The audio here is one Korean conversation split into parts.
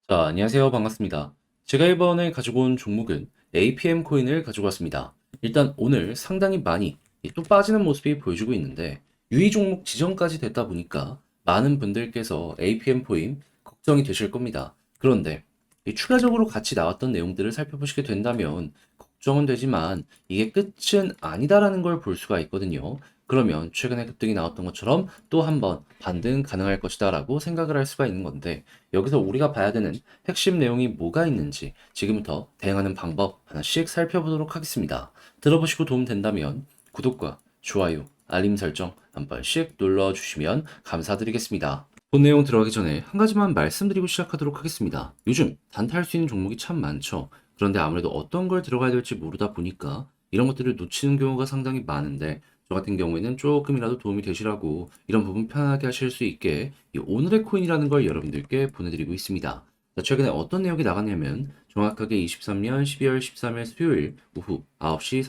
자, 안녕하세요. 반갑습니다. 제가 이번에 가지고 온 종목은 APM 코인을 가지고 왔습니다. 일단 오늘 상당히 많이 또 빠지는 모습이 보여주고 있는데 유의 종목 지정까지 됐다 보니까 많은 분들께서 APM 코인 걱정이 되실 겁니다. 그런데 이 추가적으로 같이 나왔던 내용들을 살펴보시게 된다면 걱정은 되지만 이게 끝은 아니다라는 걸 볼 수가 있거든요. 그러면 최근에 급등이 나왔던 것처럼 또 한 번 반등 가능할 것이다 라고 생각을 할 수가 있는 건데 여기서 우리가 봐야 되는 핵심 내용이 뭐가 있는지 지금부터 대응하는 방법 하나씩 살펴보도록 하겠습니다. 들어보시고 도움 된다면 구독과 좋아요, 알림 설정 한 번씩 눌러주시면 감사드리겠습니다. 본 내용 들어가기 전에 한 가지만 말씀드리고 시작하도록 하겠습니다. 요즘 단타할 수 있는 종목이 참 많죠. 그런데 아무래도 어떤 걸 들어가야 될지 모르다 보니까 이런 것들을 놓치는 경우가 상당히 많은데 저 같은 경우에는 조금이라도 도움이 되시라고 이런 부분 편하게 하실 수 있게 이 오늘의 코인이라는 걸 여러분들께 보내드리고 있습니다. 자, 최근에 어떤 내용이 나갔냐면 정확하게 23년 12월 13일 수요일 오후 9시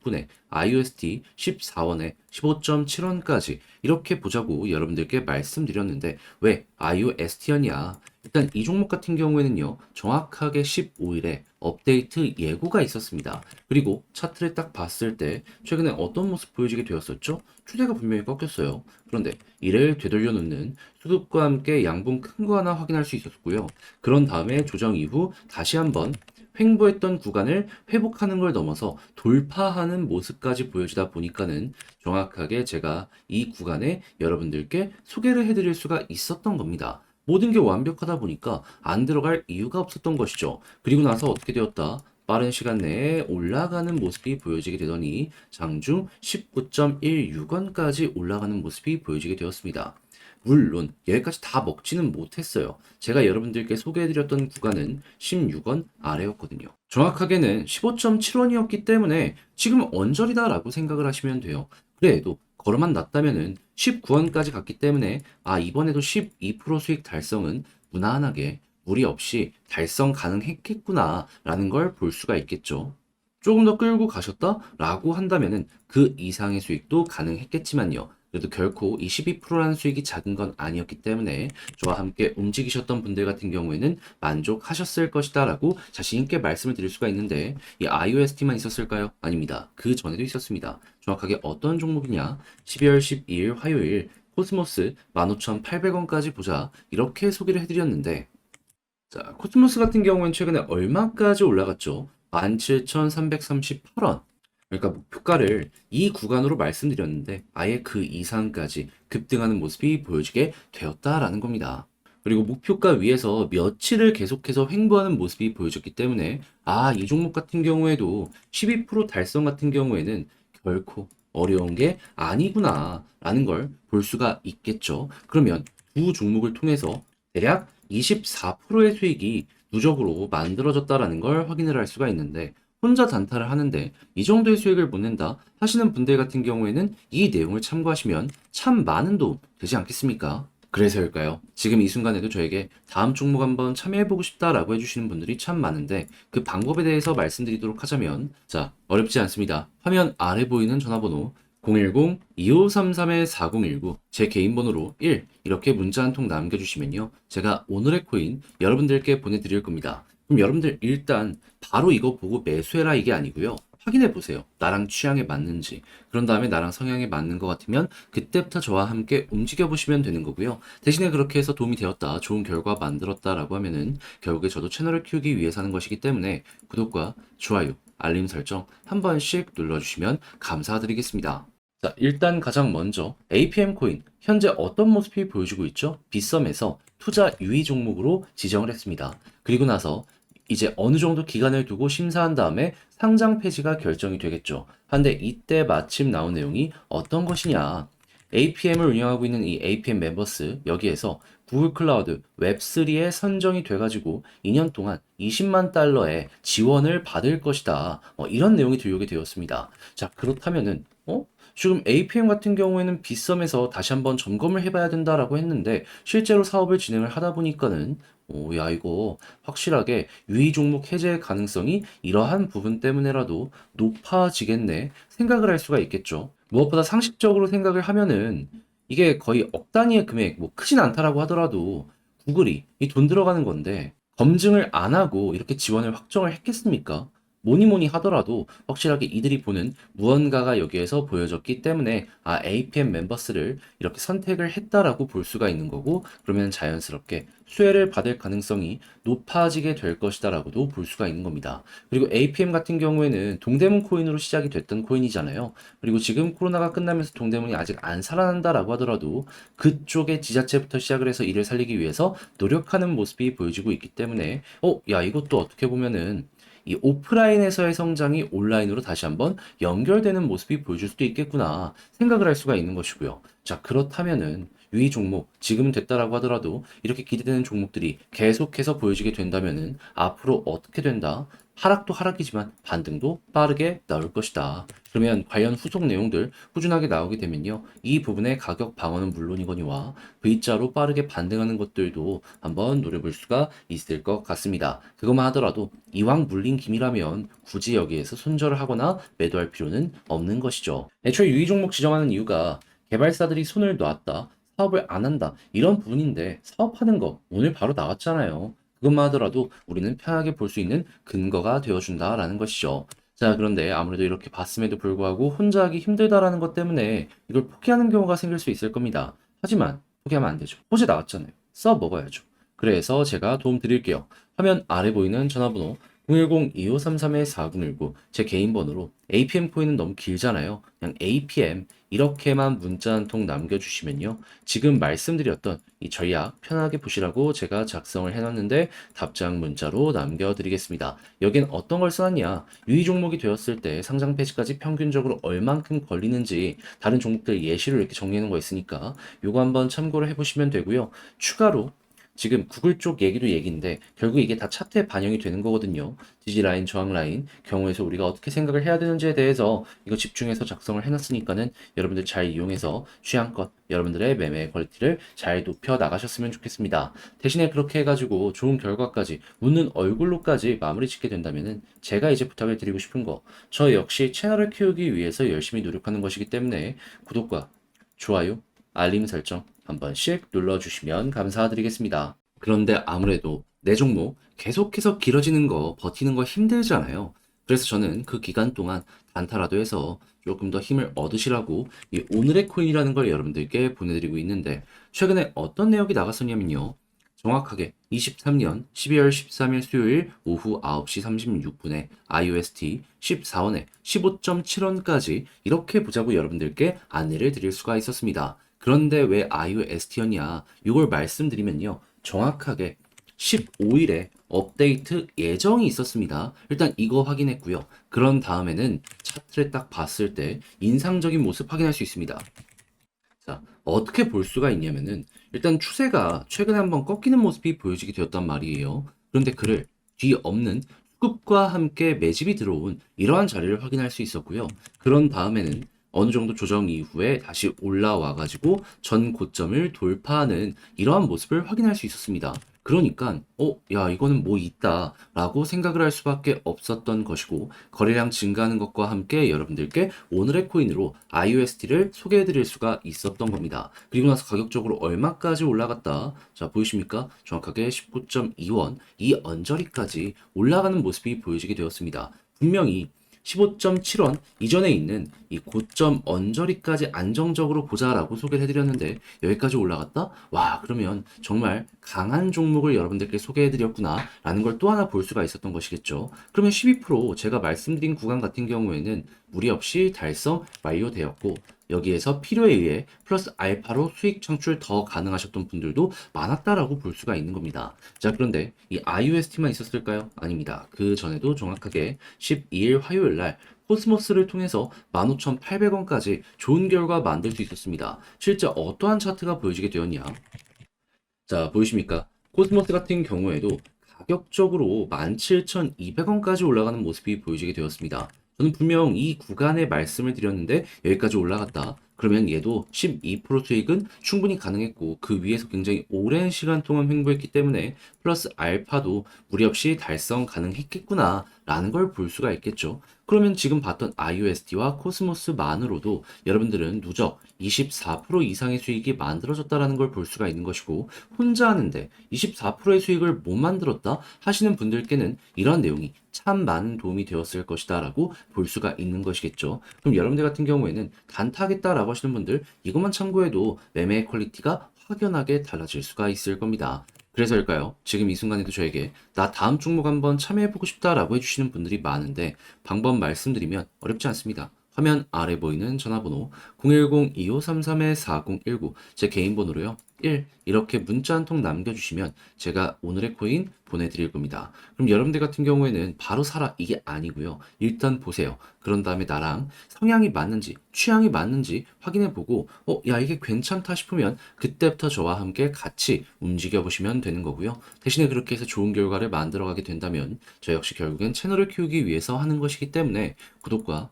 36분에 IUST 14원에 15.7원까지 이렇게 보자고 여러분들께 말씀드렸는데 왜 IUST였냐? 일단 이 종목 같은 경우에는요, 정확하게 15일에 업데이트 예고가 있었습니다. 그리고 차트를 딱 봤을 때 최근에 어떤 모습 보여지게 되었었죠? 추세가 분명히 꺾였어요. 그런데 이를 되돌려 놓는 수급과 함께 양분 큰 거 하나 확인할 수 있었고요. 그런 다음에 조정 이후 다시 한번 횡보했던 구간을 회복하는 걸 넘어서 돌파하는 모습까지 보여지다 보니까는 정확하게 제가 이 구간에 여러분들께 소개를 해드릴 수가 있었던 겁니다. 모든 게 완벽하다 보니까 안 들어갈 이유가 없었던 것이죠. 그리고 나서 어떻게 되었다? 빠른 시간 내에 올라가는 모습이 보여지게 되더니 장중 19.16원까지 올라가는 모습이 보여지게 되었습니다. 물론 여기까지 다 먹지는 못했어요. 제가 여러분들께 소개해드렸던 구간은 16원 아래였거든요. 정확하게는 15.7원이었기 때문에 지금 언저리다라고 생각을 하시면 돼요. 그래도 걸어만 놨다면은 19원까지 갔기 때문에 이번에도 12% 수익 달성은 무난하게 무리 없이 달성 가능했겠구나라는 걸 볼 수가 있겠죠. 조금 더 끌고 가셨다라고 한다면은 그 이상의 수익도 가능했겠지만요. 그래도 결코 이 12%라는 수익이 작은 건 아니었기 때문에 저와 함께 움직이셨던 분들 같은 경우에는 만족하셨을 것이다라고 자신 있게 말씀을 드릴 수가 있는데 이 IOST만 있었을까요? 아닙니다. 그 전에도 있었습니다. 정확하게 어떤 종목이냐? 12월 12일 화요일 코스모스 15,800원까지 보자 이렇게 소개를 해드렸는데 자, 코스모스 같은 경우는 최근에 얼마까지 올라갔죠? 17,338원. 그러니까 목표가를 이 구간으로 말씀드렸는데 아예 그 이상까지 급등하는 모습이 보여지게 되었다라는 겁니다. 그리고 목표가 위에서 며칠을 계속해서 횡보하는 모습이 보여졌기 때문에 이 종목 같은 경우에도 12% 달성 같은 경우에는 결코 어려운 게 아니구나라는 걸 볼 수가 있겠죠. 그러면 두 종목을 통해서 대략 24%의 수익이 누적으로 만들어졌다라는 걸 확인을 할 수가 있는데 혼자 단타를 하는데 이 정도의 수익을 못 낸다 하시는 분들 같은 경우에는 이 내용을 참고하시면 참 많은 도움 되지 않겠습니까? 그래서일까요? 지금 이 순간에도 저에게 다음 종목 한번 참여해보고 싶다라고 해주시는 분들이 참 많은데 그 방법에 대해서 말씀드리도록 하자면 자, 어렵지 않습니다. 화면 아래 보이는 전화번호 010-2533-4019 제 개인 번호로 1 이렇게 문자 한 통 남겨주시면요. 제가 오늘의 코인 여러분들께 보내드릴 겁니다. 그럼 여러분들 일단 바로 이거 보고 매수해라 이게 아니고요. 확인해 보세요. 나랑 취향에 맞는지. 그런 다음에 나랑 성향에 맞는 것 같으면 그때부터 저와 함께 움직여 보시면 되는 거고요. 대신에 그렇게 해서 도움이 되었다, 좋은 결과 만들었다라고 하면은 결국에 저도 채널을 키우기 위해서 하는 것이기 때문에 구독과 좋아요, 알림 설정 한 번씩 눌러주시면 감사드리겠습니다. 자, 일단 가장 먼저 APM 코인 현재 어떤 모습이 보여주고 있죠? 빗썸에서 투자 유의 종목으로 지정을 했습니다. 그리고 나서 이제 어느 정도 기간을 두고 심사한 다음에 상장 폐지가 결정이 되겠죠. 한데 이때 마침 나온 내용이 어떤 것이냐? APM을 운영하고 있는 이 APM 멤버스 여기에서 구글 클라우드 웹3에 선정이 돼가지고 2년 동안 20만 달러의 지원을 받을 것이다. 이런 내용이 들어오게 되었습니다. 자, 그렇다면은 지금 APM 같은 경우에는 빗썸에서 다시 한번 점검을 해봐야 된다라고 했는데 실제로 사업을 진행을 하다 보니까는 야 이거 확실하게 유의 종목 해제 가능성이 이러한 부분 때문에라도 높아지겠네 생각을 할 수가 있겠죠. 무엇보다 상식적으로 생각을 하면은 이게 거의 억 단위의 금액, 뭐 크진 않다라고 하더라도 구글이 이 돈 들어가는 건데 검증을 안 하고 이렇게 지원을 확정을 했겠습니까? 뭐니 뭐니 하더라도 확실하게 이들이 보는 무언가가 여기에서 보여졌기 때문에 APM 멤버스를 이렇게 선택을 했다라고 볼 수가 있는 거고, 그러면 자연스럽게 수혜를 받을 가능성이 높아지게 될 것이다라고도 볼 수가 있는 겁니다. 그리고 APM 같은 경우에는 동대문 코인으로 시작이 됐던 코인이잖아요. 그리고 지금 코로나가 끝나면서 동대문이 아직 안 살아난다라고 하더라도 그쪽의 지자체부터 시작을 해서 이를 살리기 위해서 노력하는 모습이 보여지고 있기 때문에 야, 이것도 어떻게 보면은 이 오프라인에서의 성장이 온라인으로 다시 한번 연결되는 모습이 보여줄 수도 있겠구나 생각을 할 수가 있는 것이고요. 자, 그렇다면은 위 종목 지금 됐다라고 하더라도 이렇게 기대되는 종목들이 계속해서 보여지게 된다면은 앞으로 어떻게 된다? 하락도 하락이지만 반등도 빠르게 나올 것이다. 그러면 관련 후속 내용들 꾸준하게 나오게 되면요. 이 부분의 가격 방어는 물론이거니와 V자로 빠르게 반등하는 것들도 한번 노려볼 수가 있을 것 같습니다. 그것만 하더라도 이왕 물린 김이라면 굳이 여기에서 손절을 하거나 매도할 필요는 없는 것이죠. 애초에 유의 종목 지정하는 이유가 개발사들이 손을 놨다, 사업을 안 한다, 이런 부분인데 사업하는 거 오늘 바로 나왔잖아요. 그것만 하더라도 우리는 편하게 볼 수 있는 근거가 되어준다라는 것이죠. 자, 그런데 아무래도 이렇게 봤음에도 불구하고 혼자 하기 힘들다라는 것 때문에 이걸 포기하는 경우가 생길 수 있을 겁니다. 하지만 포기하면 안 되죠. 호재 나왔잖아요. 써 먹어야죠. 그래서 제가 도움 드릴게요. 화면 아래 보이는 전화번호 010-2533-4919 제 개인 번호로 APM 코인은 너무 길잖아요. 그냥 APM 이렇게만 문자 한 통 남겨주시면요. 지금 말씀드렸던 이 전략 편하게 보시라고 제가 작성을 해놨는데 답장 문자로 남겨드리겠습니다. 여긴 어떤 걸 써놨냐? 유의 종목이 되었을 때 상장 폐지까지 평균적으로 얼만큼 걸리는지 다른 종목들 예시로 이렇게 정리해놓은 거 있으니까 요거 한번 참고를 해보시면 되고요. 추가로 지금 구글 쪽 얘기도 얘기인데 결국 이게 다 차트에 반영이 되는 거거든요. 지지 라인, 저항 라인 경우에서 우리가 어떻게 생각을 해야 되는지에 대해서 이거 집중해서 작성을 해놨으니까는 여러분들 잘 이용해서 취향껏 여러분들의 매매 퀄리티를 잘 높여 나가셨으면 좋겠습니다. 대신에 그렇게 해가지고 좋은 결과까지 웃는 얼굴로까지 마무리 짓게 된다면은 제가 이제 부탁을 드리고 싶은 거, 저 역시 채널을 키우기 위해서 열심히 노력하는 것이기 때문에 구독과 좋아요, 알림 설정 한 번씩 눌러주시면 감사드리겠습니다. 그런데 아무래도 내 종목 계속해서 길어지는 거 버티는 거 힘들잖아요. 그래서 저는 그 기간 동안 단타라도 해서 조금 더 힘을 얻으시라고 이 오늘의 코인이라는 걸 여러분들께 보내드리고 있는데 최근에 어떤 내역이 나갔었냐면요. 정확하게 23년 12월 13일 수요일 오후 9시 36분에 IUST 14원에 15.7원까지 이렇게 보자고 여러분들께 안내를 드릴 수가 있었습니다. 그런데 왜 IUST였냐? 이걸 말씀드리면요. 정확하게 15일에 업데이트 예정이 있었습니다. 일단 이거 확인했고요. 그런 다음에는 차트를 딱 봤을 때 인상적인 모습 확인할 수 있습니다. 자, 어떻게 볼 수가 있냐면은 일단 추세가 최근에 한번 꺾이는 모습이 보여지게 되었단 말이에요. 그런데 그를 뒤엎는 수급과 함께 매집이 들어온 이러한 자리를 확인할 수 있었고요. 그런 다음에는 어느 정도 조정 이후에 다시 올라와 가지고 전 고점을 돌파하는 이러한 모습을 확인할 수 있었습니다. 그러니까 야, 이거는 뭐 있다라고 생각을 할 수밖에 없었던 것이고 거래량 증가하는 것과 함께 여러분들께 오늘의 코인으로 IUST를 소개해 드릴 수가 있었던 겁니다. 그리고 나서 가격적으로 얼마까지 올라갔다. 자, 보이십니까? 정확하게 19.2원 이 언저리까지 올라가는 모습이 보여지게 되었습니다. 분명히 15.7원 이전에 있는 이 고점 언저리까지 안정적으로 보자라고 소개를 해드렸는데 여기까지 올라갔다? 와, 그러면 정말 강한 종목을 여러분들께 소개해드렸구나 라는 걸 또 하나 볼 수가 있었던 것이겠죠. 그러면 12% 제가 말씀드린 구간 같은 경우에는 무리 없이 달성 완료되었고 여기에서 필요에 의해 플러스 알파로 수익 창출 더 가능하셨던 분들도 많았다라고 볼 수가 있는 겁니다. 자, 그런데 이 IUST만 있었을까요? 아닙니다. 그 전에도 정확하게 12일 화요일 날 코스모스를 통해서 15,800원까지 좋은 결과 만들 수 있었습니다. 실제 어떠한 차트가 보여지게 되었냐? 자, 보이십니까? 코스모스 같은 경우에도 가격적으로 17,200원까지 올라가는 모습이 보여지게 되었습니다. 저는 분명 이 구간에 말씀을 드렸는데 여기까지 올라갔다. 그러면 얘도 12% 수익은 충분히 가능했고 그 위에서 굉장히 오랜 시간 동안 횡보했기 때문에 플러스 알파도 무리 없이 달성 가능했겠구나 라는 걸 볼 수가 있겠죠. 그러면 지금 봤던 IUSD와 코스모스만으로도 여러분들은 누적 24% 이상의 수익이 만들어졌다라는 걸 볼 수가 있는 것이고, 혼자 하는데 24%의 수익을 못 만들었다 하시는 분들께는 이런 내용이 참 많은 도움이 되었을 것이다 라고 볼 수가 있는 것이겠죠. 그럼 여러분들 같은 경우에는 단타하겠다라고 하시는 분들 이것만 참고해도 매매의 퀄리티가 확연하게 달라질 수가 있을 겁니다. 그래서일까요? 지금 이 순간에도 저에게 나 다음 종목 한번 참여해보고 싶다라고 해주시는 분들이 많은데, 방법 말씀드리면 어렵지 않습니다. 화면 아래 보이는 전화번호 010-2533-4019 제 개인 번호로요. 이렇게 문자 한 통 남겨주시면 제가 오늘의 코인 보내드릴 겁니다. 그럼 여러분들 같은 경우에는 바로 사라 이게 아니고요. 일단 보세요. 그런 다음에 나랑 성향이 맞는지 취향이 맞는지 확인해보고 야 이게 괜찮다 싶으면 그때부터 저와 함께 같이 움직여보시면 되는 거고요. 대신에 그렇게 해서 좋은 결과를 만들어가게 된다면 저 역시 결국엔 채널을 키우기 위해서 하는 것이기 때문에 구독과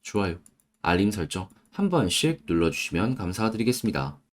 좋아요, 알림 설정 한 번씩 눌러주시면 감사드리겠습니다.